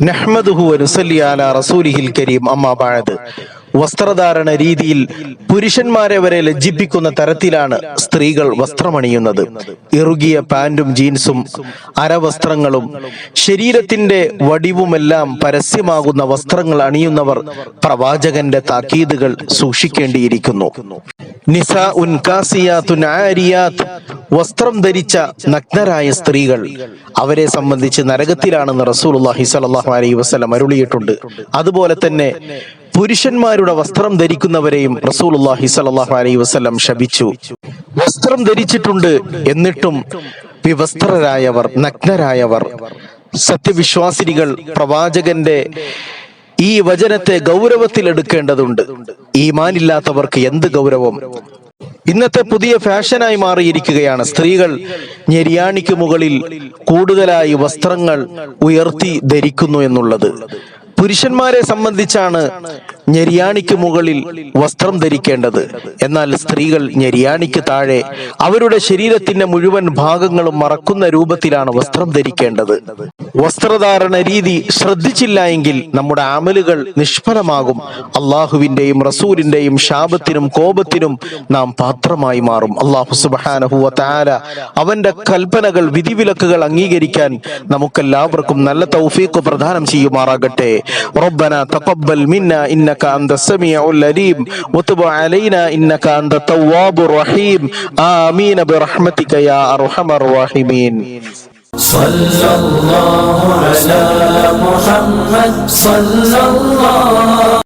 നഹ്മദുഹു വനുസല്ലി അലാ റസൂലിഹിൽ കരീം. അമ്മാ ബഅദ്. വസ്ത്രധാരണ രീതിയിൽ പുരുഷന്മാരെ വരെ ലജ്ജിപ്പിക്കുന്ന തരത്തിലാണ് സ്ത്രീകൾ വസ്ത്രമണിയുന്നത്. ഇറുകിയ പാന്റും ജീൻസും അരവസ്ത്രങ്ങളും ശരീരത്തിന്റെ വടിവുമെല്ലാം പരസ്യമാകുന്ന വസ്ത്രങ്ങൾ അണിയുന്നവർ പ്രവാചകന്റെ താക്കീതുകൾ സൂക്ഷിക്കേണ്ടിയിരിക്കുന്നു. നിസാഉൻ കാസിയാത്തുൻ ആരിയാത്ത്, വസ്ത്രം ധരിച്ച നഗ്നരായ സ്ത്രീകൾ, അവരെ സംബന്ധിച്ച് നരകത്തിലാണെന്ന് റസൂലുള്ളാഹി സ്വല്ലല്ലാഹു അലൈഹി വസല്ലം അരുളിയിട്ടുണ്ട്. അതുപോലെ തന്നെ പുരുഷന്മാരുടെ വസ്ത്രം ധരിക്കുന്നവരെയും റസൂലുള്ളാഹി സ്വല്ലല്ലാഹു അലൈഹി വസല്ലം ശപിച്ചു. വസ്ത്രം ധരിച്ചിട്ടുണ്ട് എന്നിട്ടും വിവസ്ത്രരായവർ, നഗ്നരായവർ, സത്യവിശ്വാസിനികൾ പ്രവാചകന്റെ ഈ വചനത്തെ ഗൗരവത്തിൽ എടുക്കേണ്ടതുണ്ട്. ഈമാനില്ലാത്തവർക്ക് എന്ത് ഗൗരവം? ഇന്നത്തെ പുതിയ ഫാഷനായി മാറിയിരിക്കുകയാണ് സ്ത്രീകൾ ഞെരിയാണിക്ക് മുകളിൽ കൂടുതലായി വസ്ത്രങ്ങൾ ഉയർത്തി ധരിക്കുന്നു എന്നുള്ളത്. പുരുഷന്മാരെ സംബന്ധിച്ചാണ് ഞെരിയാണിക്ക് മുകളിൽ വസ്ത്രം ധരിക്കേണ്ടത്. എന്നാൽ സ്ത്രീകൾ ഞെരിയാണിക്ക് താഴെ അവരുടെ ശരീരത്തിന്റെ മുഴുവൻ ഭാഗങ്ങളും മറക്കുന്ന രൂപത്തിലാണ് വസ്ത്രം ധരിക്കേണ്ടത്. വസ്ത്രധാരണ രീതി ശ്രദ്ധിച്ചില്ല എങ്കിൽ നമ്മുടെ അമലുകൾ നിഷ്ഫലമാകും. അള്ളാഹുവിന്റെയും റസൂലിന്റെയും ശാപത്തിനും കോപത്തിനും നാം പാത്രമായി മാറും. അള്ളാഹു സുബ്ഹാനഹു വ തആല അവന്റെ കൽപ്പനകൾ, വിധിവിലക്കുകൾ അംഗീകരിക്കാൻ നമുക്കെല്ലാവർക്കും നല്ല തൗഫീഖ് പ്രദാനം ചെയ്യുമാറാകട്ടെ. റബ്ബനാ തഖബ്ബൽ മിന്നാ ഇന്നക അൻതസ് സമീഉൽ അലീം വതുബ് അലൈനാ ഇന്നക അൻതത് തവ്വാബുർ റഹീം. ആമീൻ ബിറഹ്മതിക യാ അർഹമർ റഹീമീൻ. സല്ലല്ലാഹു അലാ മുഹമ്മദ് സല്ലല്ലാഹു